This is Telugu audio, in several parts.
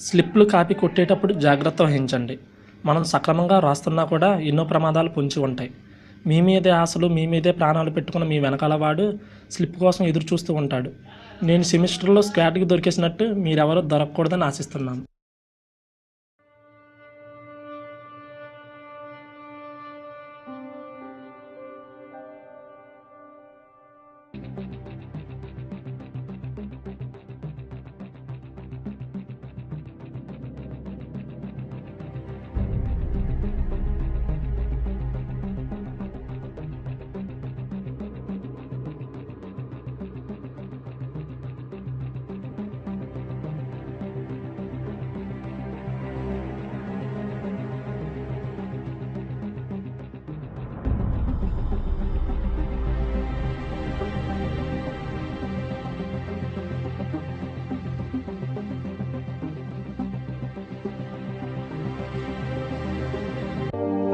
స్లిప్లు కాపీ కొట్టేటప్పుడు జాగ్రత్త వహించండి. మనం సక్రమంగా రాస్తున్నా కూడా ఎన్నో ప్రమాదాలు పొంచి ఉంటాయి. మీ మీదే ఆశలు, మీ మీదే ప్రాణాలు పెట్టుకున్న మీ వెనకాల వాడు స్లిప్ కోసం ఎదురు చూస్తూ ఉంటాడు. నేను సెమిస్టర్లో స్క్వాడ్కి దొరికేసినట్టు మీరెవరూ దొరకకూడదని ఆశిస్తున్నాను.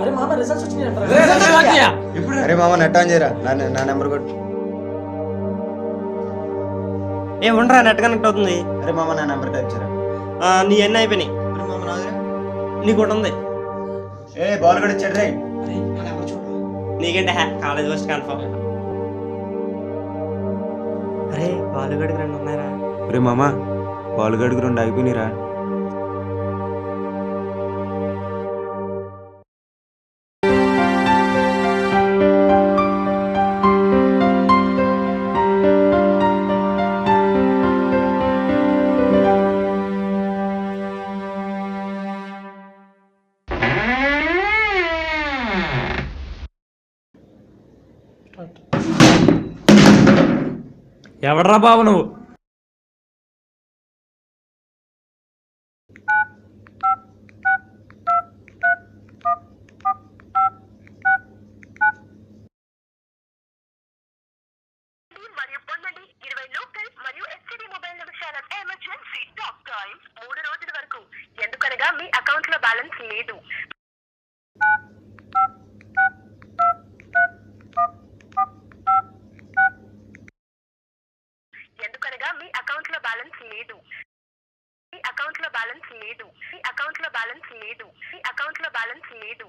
అరే మామ రిజల్ట్స్ వచ్చినాయి. అరే మామ నెట్ ఆన్ చేయరా, నా నెంబర్ కొట్టు. ఏ ఉండరా, నెట్ కనెక్ట్ అవుతుంది. అరే మామ నా నెంబర్ టైప్ చేయరా. నీ ఎన్ని అయిపోయినాయి? అరే మామ నాదిరా. నీకు ఒకటి ఉంది. ఏ బాల్ కూడా ఇచ్చాడు రే. నీకంటే కాలేజ్ ఫస్ట్ కన్ఫర్మ్. అరే బాలుగడికి 2 ఉన్నాయరా. అరే మామ బాల్ గడికి 2 ఆగిపోయినారా. ఎవడ్రా బాబు నువ్వు? మరియు పొందండి 20 లోకల్ మరియు ఎస్టీడీ మొబైల్ నిమిషాల ఎమర్జెన్సీ టాక్ టైం 3 రోజుల వరకు. ఎందుకనగా మీ అకౌంట్ లో బ్యాలెన్స్ లేదు. ఎందుకనగా మీ అకౌంట్ లో బ్యాలెన్స్ లేదు. మీ అకౌంట్ లో బ్యాలెన్స్ లేదు. మీ అకౌంట్ లో బ్యాలెన్స్ లేదు. మీ అకౌంట్ లో బ్యాలెన్స్ లేదు.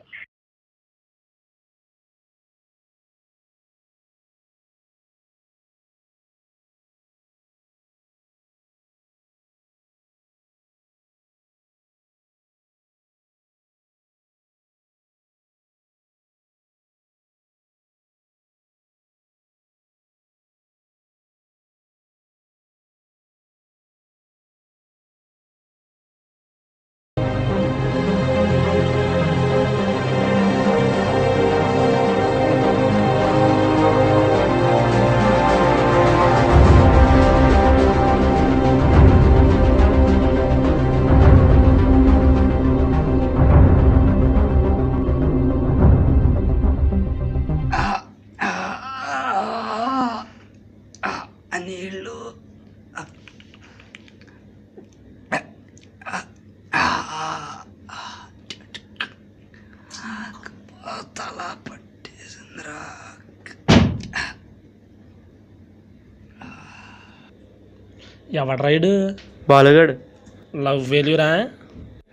నీళ్ళు తల పట్టేసిందిరా. ఎవడ రైడు? బాలుగడు. లవ్ ఫెయిల్యూరా?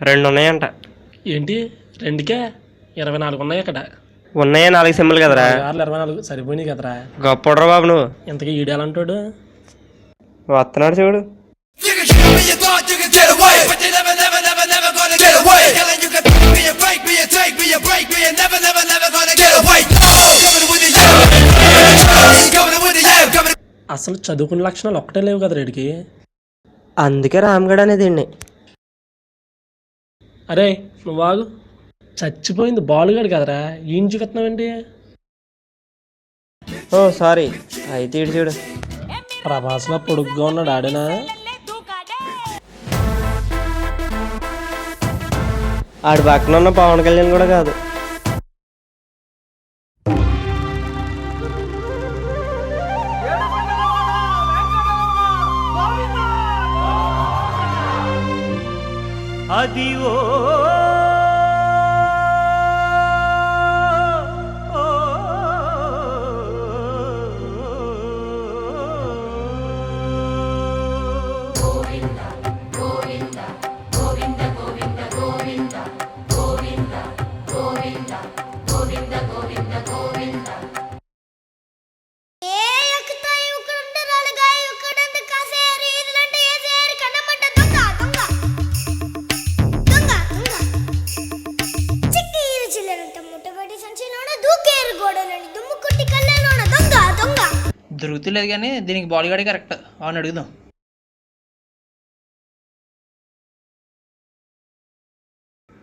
2 ఉన్నాయంట. ఏంటి 2కే 24 ఉన్నాయి అక్కడ. ఉన్నాయా 4 సింబల్ కదరా. 24 సరిపోయినాయి కదరా. గొప్పడ్రా బాబు నువ్వు. ఇంతకీ ఈడేలంటాడు? వస్తున్నాడు చూడు. అసలు చదువుకునే లక్షణాలు ఒక్కటే లేవు కదా రెడ్డికి. అందుకే రామ్గఢ్ అనేది అండి. అరే నువ్వు ఆగు. చచ్చిపోయింది బాలుగాడు కదరా, ఏం చూపెత్తున్నావేంటి? ఓ సారీ. అయితే ఇటు చూడు. ప్రభాస్లో పొడుగ్గా ఉన్నాడు ఆడేనా? ఆడి పక్కన ఉన్న పవన్ కళ్యాణ్ కూడా కాదు. అది ఓ దొరుకుతులేదు కానీ దీనికి బాడీగార్డే కరెక్ట్. అవును, అడుగుదాం.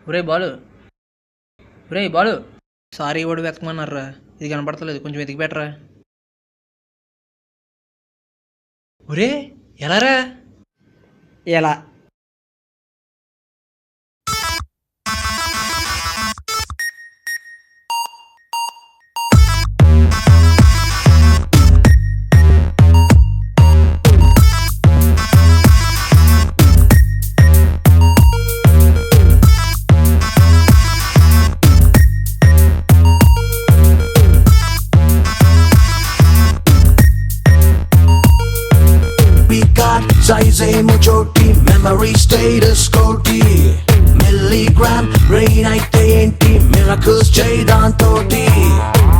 ఒరే బాలు, ఒరే బాలు, సారీ వాడు వెతకమన్నారా, ఇది కనపడతలేదు, కొంచెం వెతికి పెట్టరా. ఒరే ఎలారా? ఎలా? Size choti, memory status koti, milligram brain అయితే ఏంటి, miracles చేయడాంతోటి,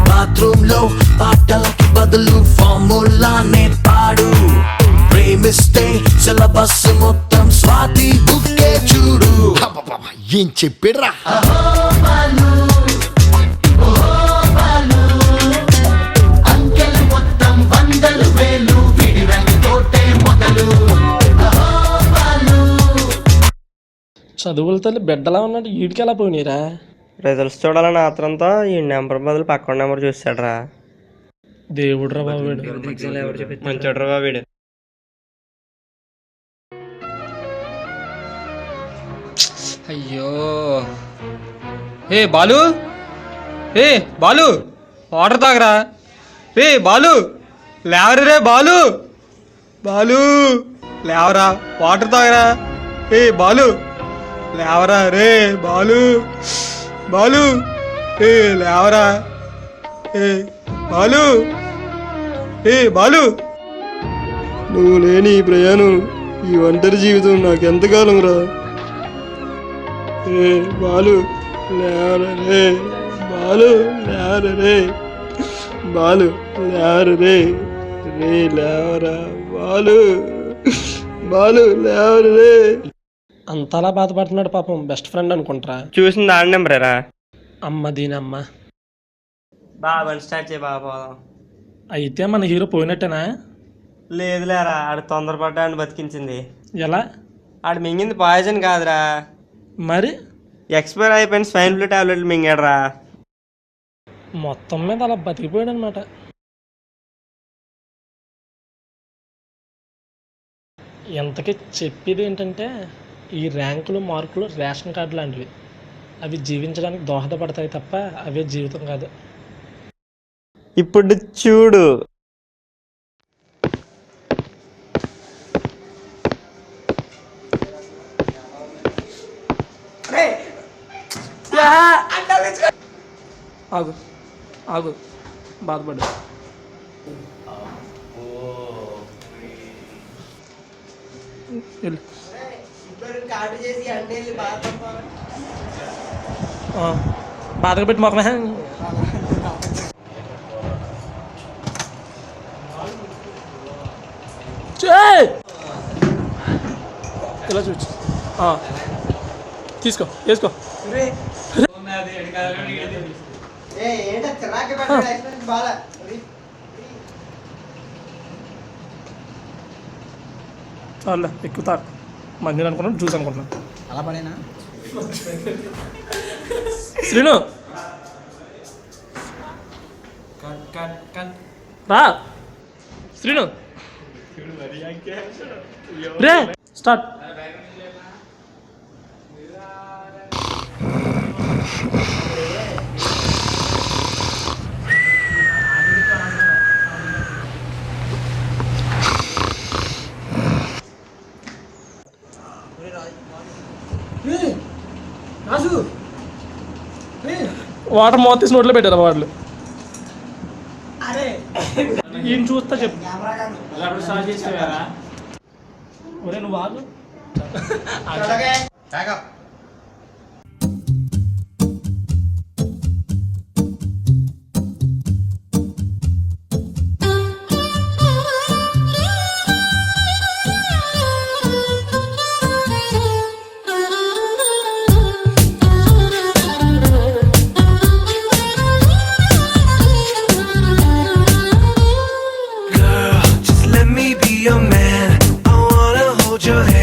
bathroom లో పాటలకి బదులు ఫార్ములానే పాడు, ప్రేమిస్తే సిలబస్ మొత్తం స్వాతి బుక్కే చూడు. ఏం చెప్పాడురా? చదువుల తల్లి బిడ్డలా ఉన్నట్టు వీడికి ఎలా పోయినాయిరా? రిజల్ట్స్ చూడాలని ఆత్రంతో ఈ నెంబర్ బదులు పక్కన నెంబర్ చూసాడురా. దేవుడు రా బాబు వీడు. మంచోడ్రా బాబు వీడు. అయ్యో, ఏ బాలు, ఏ బాలు, వాటర్ తాగరా. రే బాలు, లేవరా రే బాలు, బాలు లేవరా, వాటర్ తాగరా. ఏ బాలు లేవరా రే బాలు, బాలు ఏ లేవరా, ఏ బాలు, ఏ బాలు. నువ్వు లేని ఈ ప్రయాణం, ఈ ఒంటరి జీవితం నాకు ఎంతకాలం రా. ఏ బాలు లేవరా రే, బాలు లేవరా రే, బాలు లేవరా రే, రే లేవరా బాలు, బాలు లేవరా రే. అంతలా బాధపడుతున్నాడు పాపం, బెస్ట్ ఫ్రెండ్ అనుకుంటారా? చూసింది ఆడ నెంబరేరా. అమ్మ దీనమ్మ. బాబా స్టార్ట్ చేయ బాబా. అయితే మన హీరో పోయినట్టేనా? లేదులేరా, ఆడు తొందరపడ్డా అని బతికించింది. ఎలా? ఆడు మింగింది పాయిజన్ కాదురా, మరి ఎక్స్పైర్ అయిపోయిన స్వైన్ ఫ్లూ టాబ్లెట్లు మింగాడురా. మొత్తం మీద అలా బతికిపోయాడు అనమాట. ఎంతకీ చెప్పేది ఏంటంటే, ఈ ర్యాంకులు మార్కులు రేషన్ కార్డు లాంటివి. అవి జీవించడానికి దోహదపడతాయి తప్ప అవే జీవితం కాదు. ఇప్పుడు చూడు, ఆగు ఆగు, బాధపడు. వెళ్ళు. బాధగా పెట్టి మొక్కమే. ఇలా చూచు, తీసుకో, వేసుకో. చాలు ఎక్కుతారు మంది అనుకున్నాను, జ్యూస్ అనుకుంటున్నాను. అలా పడేనా? శ్రీను రా, శ్రీను రే, స్టార్ట్. వాటర్ మోత తీసి నోట్లో పెట్టారు వాళ్ళు. ఏం చూస్తా చెప్పు. ఒరే నువ్వు ఆగు. Girl, your man. I wanna hold your hand.